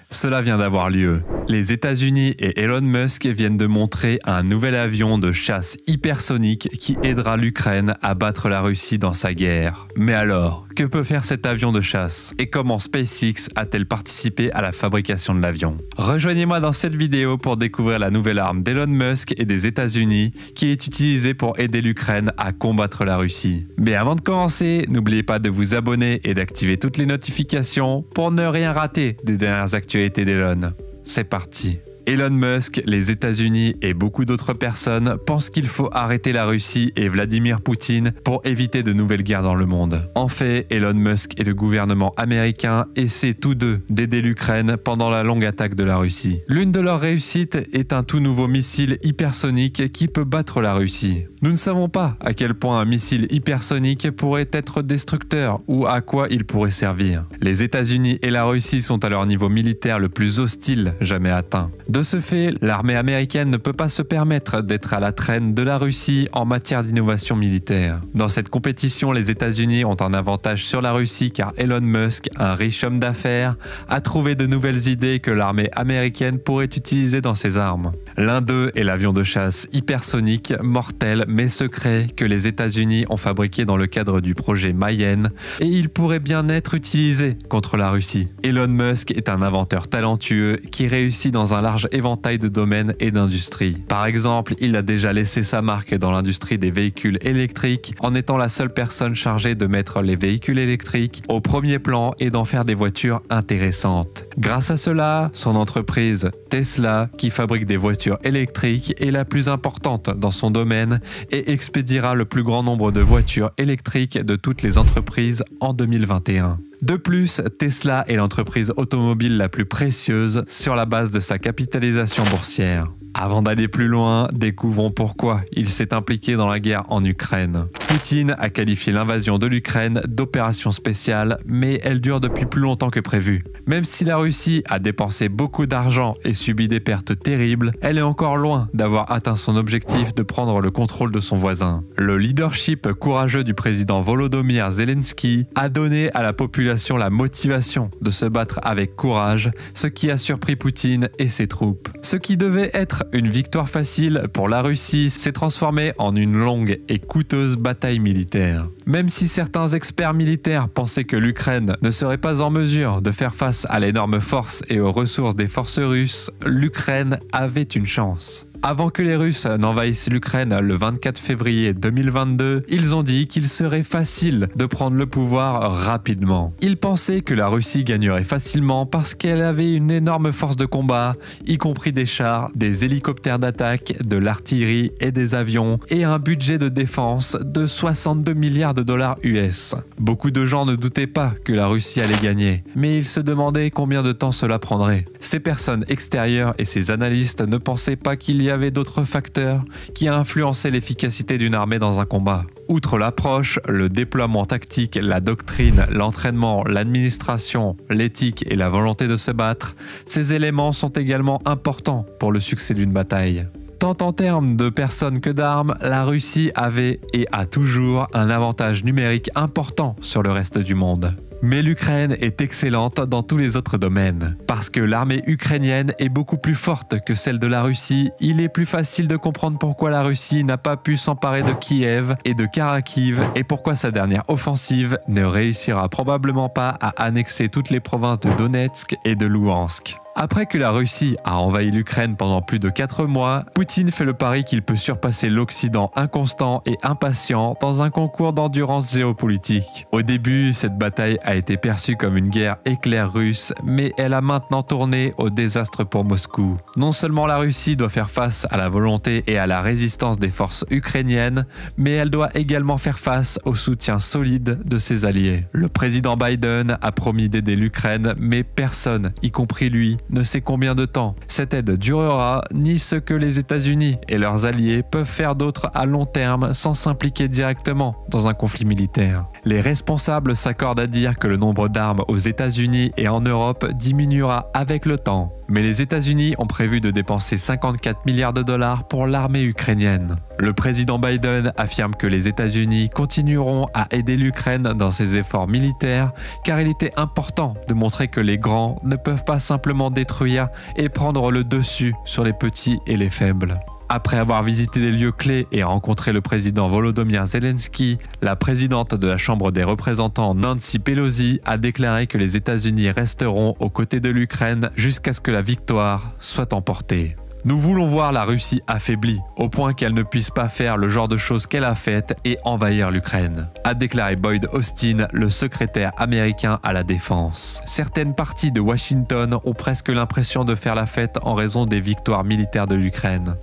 Cela vient d'avoir lieu. Les États-Unis et Elon Musk viennent de montrer un nouvel avion de chasse hypersonique qui aidera l'Ukraine à battre la Russie dans sa guerre. Mais alors, que peut faire cet avion de chasse? Et comment SpaceX a-t-elle participé à la fabrication de l'avion? Rejoignez-moi dans cette vidéo pour découvrir la nouvelle arme d'Elon Musk et des États-Unis qui est utilisée pour aider l'Ukraine à combattre la Russie. Mais avant de commencer, n'oubliez pas de vous abonner et d'activer toutes les notifications pour ne rien rater des dernières actualités d'Elon. C'est parti. Elon Musk, les États-Unis et beaucoup d'autres personnes pensent qu'il faut arrêter la Russie et Vladimir Poutine pour éviter de nouvelles guerres dans le monde. En fait, Elon Musk et le gouvernement américain essaient tous deux d'aider l'Ukraine pendant la longue attaque de la Russie. L'une de leurs réussites est un tout nouveau missile hypersonique qui peut battre la Russie. Nous ne savons pas à quel point un missile hypersonique pourrait être destructeur ou à quoi il pourrait servir. Les États-Unis et la Russie sont à leur niveau militaire le plus hostile jamais atteint. De ce fait, l'armée américaine ne peut pas se permettre d'être à la traîne de la Russie en matière d'innovation militaire. Dans cette compétition, les États-Unis ont un avantage sur la Russie car Elon Musk, un riche homme d'affaires, a trouvé de nouvelles idées que l'armée américaine pourrait utiliser dans ses armes. L'un d'eux est l'avion de chasse hypersonique, mortel mais secret, que les États-Unis ont fabriqué dans le cadre du projet Mayenne, et il pourrait bien être utilisé contre la Russie. Elon Musk est un inventeur talentueux qui réussit dans un large éventail de domaines et d'industries. Par exemple, il a déjà laissé sa marque dans l'industrie des véhicules électriques en étant la seule personne chargée de mettre les véhicules électriques au premier plan et d'en faire des voitures intéressantes. Grâce à cela, son entreprise Tesla, qui fabrique des voitures électriques, est la plus importante dans son domaine et expédiera le plus grand nombre de voitures électriques de toutes les entreprises en 2021. De plus, Tesla est l'entreprise automobile la plus précieuse sur la base de sa capitalisation boursière. Avant d'aller plus loin, découvrons pourquoi il s'est impliqué dans la guerre en Ukraine. Poutine a qualifié l'invasion de l'Ukraine d'opération spéciale, mais elle dure depuis plus longtemps que prévu. Même si la Russie a dépensé beaucoup d'argent et subi des pertes terribles, elle est encore loin d'avoir atteint son objectif de prendre le contrôle de son voisin. Le leadership courageux du président Volodymyr Zelensky a donné à la population la motivation de se battre avec courage, ce qui a surpris Poutine et ses troupes. Ce qui devait être une victoire facile pour la Russie s'est transformé en une longue et coûteuse bataille militaire. Même si certains experts militaires pensaient que l'Ukraine ne serait pas en mesure de faire face à l'énorme force et aux ressources des forces russes, l'Ukraine avait une chance. Avant que les Russes n'envahissent l'Ukraine le 24 février 2022, ils ont dit qu'il serait facile de prendre le pouvoir rapidement. Ils pensaient que la Russie gagnerait facilement parce qu'elle avait une énorme force de combat, y compris des chars, des hélicoptères d'attaque, de l'artillerie et des avions, et un budget de défense de 62 milliards de dollars US. Beaucoup de gens ne doutaient pas que la Russie allait gagner, mais ils se demandaient combien de temps cela prendrait. Ces personnes extérieures et ces analystes ne pensaient pas qu'il y avait d'autres facteurs qui influençaient l'efficacité d'une armée dans un combat. Outre l'approche, le déploiement tactique, la doctrine, l'entraînement, l'administration, l'éthique et la volonté de se battre, ces éléments sont également importants pour le succès d'une bataille. Tant en termes de personnes que d'armes, la Russie avait et a toujours un avantage numérique important sur le reste du monde. Mais l'Ukraine est excellente dans tous les autres domaines. Parce que l'armée ukrainienne est beaucoup plus forte que celle de la Russie, il est plus facile de comprendre pourquoi la Russie n'a pas pu s'emparer de Kiev et de Kharkiv et pourquoi sa dernière offensive ne réussira probablement pas à annexer toutes les provinces de Donetsk et de Louhansk. Après que la Russie a envahi l'Ukraine pendant plus de 4 mois, Poutine fait le pari qu'il peut surpasser l'Occident inconstant et impatient dans un concours d'endurance géopolitique. Au début, cette bataille a été perçue comme une guerre éclair russe, mais elle a maintenant tourné au désastre pour Moscou. Non seulement la Russie doit faire face à la volonté et à la résistance des forces ukrainiennes, mais elle doit également faire face au soutien solide de ses alliés. Le président Biden a promis d'aider l'Ukraine, mais personne, y compris lui, ne sait combien de temps cette aide durera, ni ce que les États-Unis et leurs alliés peuvent faire d'autre à long terme sans s'impliquer directement dans un conflit militaire. Les responsables s'accordent à dire que le nombre d'armes aux États-Unis et en Europe diminuera avec le temps. Mais les États-Unis ont prévu de dépenser 54 milliards de dollars pour l'armée ukrainienne. Le président Biden affirme que les États-Unis continueront à aider l'Ukraine dans ses efforts militaires car il était important de montrer que les grands ne peuvent pas simplement détruire et prendre le dessus sur les petits et les faibles. Après avoir visité des lieux clés et rencontré le président Volodymyr Zelensky, la présidente de la Chambre des représentants Nancy Pelosi a déclaré que les États-Unis resteront aux côtés de l'Ukraine jusqu'à ce que la victoire soit emportée. Nous voulons voir la Russie affaiblie, au point qu'elle ne puisse pas faire le genre de choses qu'elle a faites et envahir l'Ukraine, a déclaré Lloyd Austin, le secrétaire américain à la défense. Certaines parties de Washington ont presque l'impression de faire la fête en raison des victoires militaires de l'Ukraine.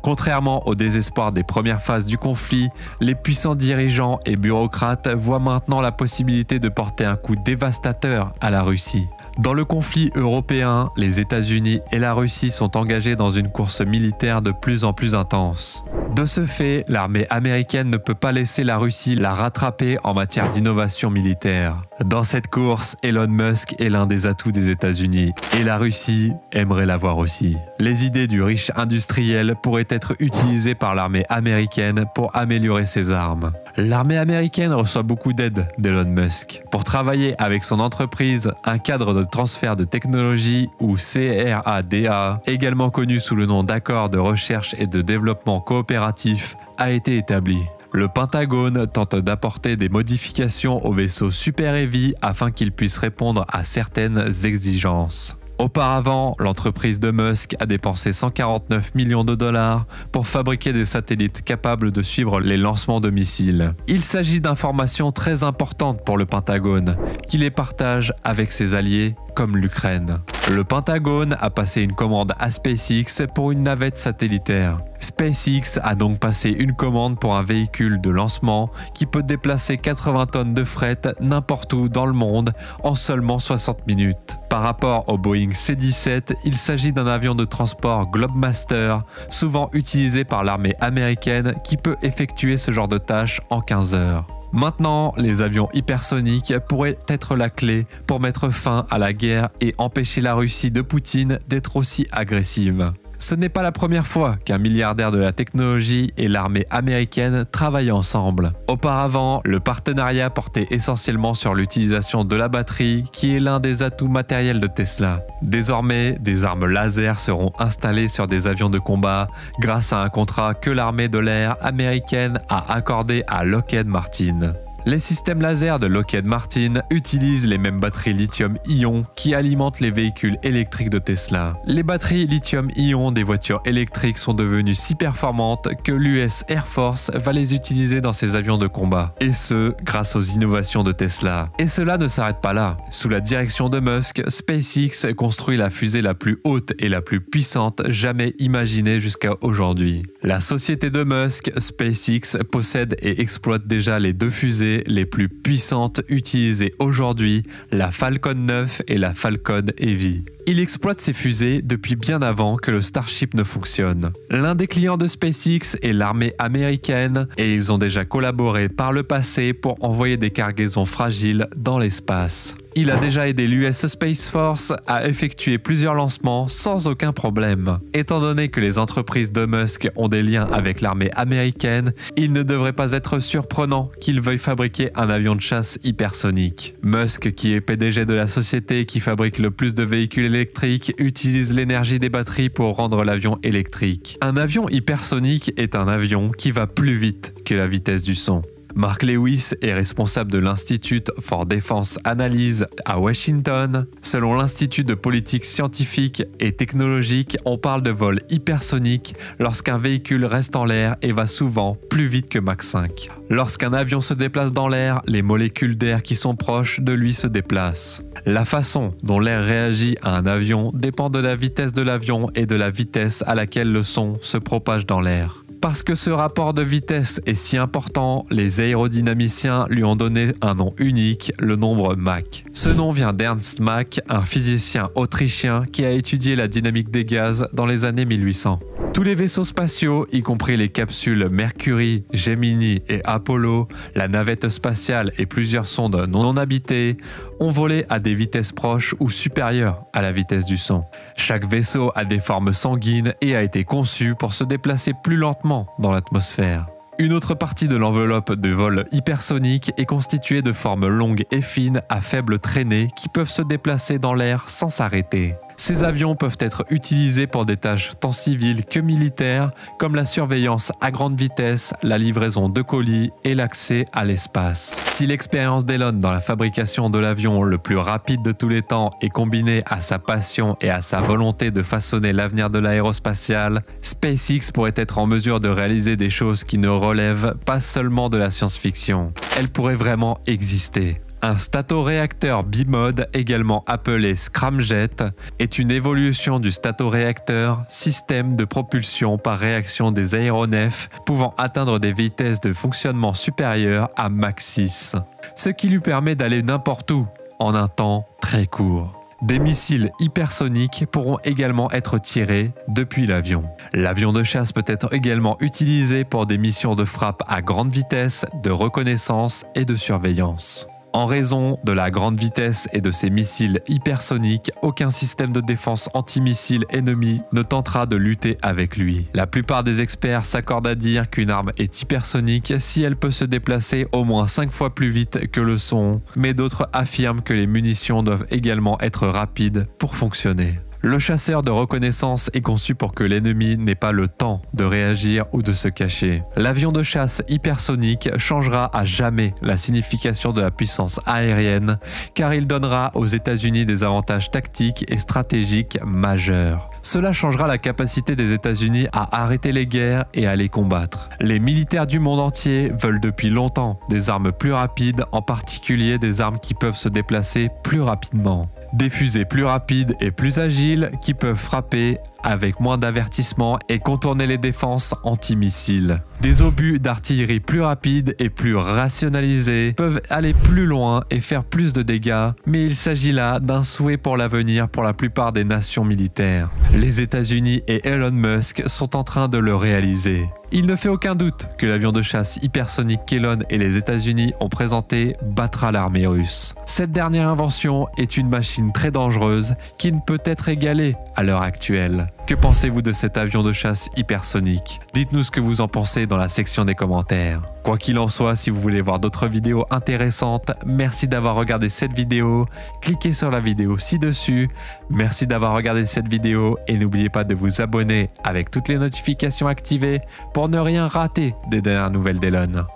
Contrairement au désespoir des premières phases du conflit, les puissants dirigeants et bureaucrates voient maintenant la possibilité de porter un coup dévastateur à la Russie. Dans le conflit européen, les États-Unis et la Russie sont engagés dans une course militaire de plus en plus intense. De ce fait, l'armée américaine ne peut pas laisser la Russie la rattraper en matière d'innovation militaire. Dans cette course, Elon Musk est l'un des atouts des États-Unis et la Russie aimerait l'avoir aussi. Les idées du riche industriel pourraient être utilisées par l'armée américaine pour améliorer ses armes. L'armée américaine reçoit beaucoup d'aide d'Elon Musk. Pour travailler avec son entreprise, un cadre de transfert de technologie ou CRADA, également connu sous le nom d'accord de recherche et de développement coopératif, a été établi. Le Pentagone tente d'apporter des modifications au vaisseau Super Heavy afin qu'il puisse répondre à certaines exigences. Auparavant, l'entreprise de Musk a dépensé 149 millions de dollars pour fabriquer des satellites capables de suivre les lancements de missiles. Il s'agit d'informations très importantes pour le Pentagone, qui les partage avec ses alliés comme l'Ukraine. Le Pentagone a passé une commande à SpaceX pour une navette satellitaire. SpaceX a donc passé une commande pour un véhicule de lancement qui peut déplacer 80 tonnes de fret n'importe où dans le monde en seulement 60 minutes. Par rapport au Boeing C-17, il s'agit d'un avion de transport Globemaster, souvent utilisé par l'armée américaine qui peut effectuer ce genre de tâches en 15 heures. Maintenant, les avions hypersoniques pourraient être la clé pour mettre fin à la guerre et empêcher la Russie de Poutine d'être aussi agressive. Ce n'est pas la première fois qu'un milliardaire de la technologie et l'armée américaine travaillent ensemble. Auparavant, le partenariat portait essentiellement sur l'utilisation de la batterie, qui est l'un des atouts matériels de Tesla. Désormais, des armes laser seront installées sur des avions de combat grâce à un contrat que l'armée de l'air américaine a accordé à Lockheed Martin. Les systèmes laser de Lockheed Martin utilisent les mêmes batteries lithium-ion qui alimentent les véhicules électriques de Tesla. Les batteries lithium-ion des voitures électriques sont devenues si performantes que l'US Air Force va les utiliser dans ses avions de combat. Et ce, grâce aux innovations de Tesla. Et cela ne s'arrête pas là. Sous la direction de Musk, SpaceX construit la fusée la plus haute et la plus puissante jamais imaginée jusqu'à aujourd'hui. La société de Musk, SpaceX, possède et exploite déjà les deux fusées les plus puissantes utilisées aujourd'hui, la Falcon 9 et la Falcon Heavy. Il exploite ces fusées depuis bien avant que le Starship ne fonctionne. L'un des clients de SpaceX est l'armée américaine et ils ont déjà collaboré par le passé pour envoyer des cargaisons fragiles dans l'espace. Il a déjà aidé l'US Space Force à effectuer plusieurs lancements sans aucun problème. Étant donné que les entreprises de Musk ont des liens avec l'armée américaine, il ne devrait pas être surprenant qu'il veuille fabriquer un avion de chasse hypersonique. Musk, qui est PDG de la société qui fabrique le plus de véhicules électriques, utilise l'énergie des batteries pour rendre l'avion électrique. Un avion hypersonique est un avion qui va plus vite que la vitesse du son. Mark Lewis est responsable de l'Institute for Defense Analysis à Washington. Selon l'Institut de politique scientifique et technologique, on parle de vol hypersonique lorsqu'un véhicule reste en l'air et va souvent plus vite que Mach 5. Lorsqu'un avion se déplace dans l'air, les molécules d'air qui sont proches de lui se déplacent. La façon dont l'air réagit à un avion dépend de la vitesse de l'avion et de la vitesse à laquelle le son se propage dans l'air. Parce que ce rapport de vitesse est si important, les aérodynamiciens lui ont donné un nom unique, le nombre Mach. Ce nom vient d'Ernst Mach, un physicien autrichien qui a étudié la dynamique des gaz dans les années 1800. Tous les vaisseaux spatiaux, y compris les capsules Mercury, Gemini et Apollo, la navette spatiale et plusieurs sondes non habitées, ont volé à des vitesses proches ou supérieures à la vitesse du son. Chaque vaisseau a des formes sanguines et a été conçu pour se déplacer plus lentement dans l'atmosphère. Une autre partie de l'enveloppe de vol hypersonique est constituée de formes longues et fines à faible traînée qui peuvent se déplacer dans l'air sans s'arrêter. Ces avions peuvent être utilisés pour des tâches tant civiles que militaires, comme la surveillance à grande vitesse, la livraison de colis et l'accès à l'espace. Si l'expérience d'Elon dans la fabrication de l'avion le plus rapide de tous les temps est combinée à sa passion et à sa volonté de façonner l'avenir de l'aérospatiale, SpaceX pourrait être en mesure de réaliser des choses qui ne relèvent pas seulement de la science-fiction. Elles pourraient vraiment exister. Un statoréacteur bimode, également appelé scramjet, est une évolution du statoréacteur, système de propulsion par réaction des aéronefs pouvant atteindre des vitesses de fonctionnement supérieures à Mach 6, ce qui lui permet d'aller n'importe où en un temps très court. Des missiles hypersoniques pourront également être tirés depuis l'avion. L'avion de chasse peut être également utilisé pour des missions de frappe à grande vitesse, de reconnaissance et de surveillance. En raison de la grande vitesse et de ses missiles hypersoniques, aucun système de défense antimissile ennemi ne tentera de lutter avec lui. La plupart des experts s'accordent à dire qu'une arme est hypersonique si elle peut se déplacer au moins 5 fois plus vite que le son, mais d'autres affirment que les munitions doivent également être rapides pour fonctionner. Le chasseur de reconnaissance est conçu pour que l'ennemi n'ait pas le temps de réagir ou de se cacher. L'avion de chasse hypersonique changera à jamais la signification de la puissance aérienne car il donnera aux États-Unis des avantages tactiques et stratégiques majeurs. Cela changera la capacité des États-Unis à arrêter les guerres et à les combattre. Les militaires du monde entier veulent depuis longtemps des armes plus rapides, en particulier des armes qui peuvent se déplacer plus rapidement. Des fusées plus rapides et plus agiles qui peuvent frapper avec moins d'avertissement et contourner les défenses antimissiles. Des obus d'artillerie plus rapides et plus rationalisés peuvent aller plus loin et faire plus de dégâts, mais il s'agit là d'un souhait pour l'avenir pour la plupart des nations militaires. Les États-Unis et Elon Musk sont en train de le réaliser. Il ne fait aucun doute que l'avion de chasse hypersonique qu'Elon et les États-Unis ont présenté battra l'armée russe. Cette dernière invention est une machine très dangereuse qui ne peut être égalée à l'heure actuelle. Que pensez-vous de cet avion de chasse hypersonique? Dites-nous ce que vous en pensez dans la section des commentaires. Quoi qu'il en soit, si vous voulez voir d'autres vidéos intéressantes, merci d'avoir regardé cette vidéo. Cliquez sur la vidéo ci-dessus. Merci d'avoir regardé cette vidéo et n'oubliez pas de vous abonner avec toutes les notifications activées pour ne rien rater des dernières nouvelles d'Elon.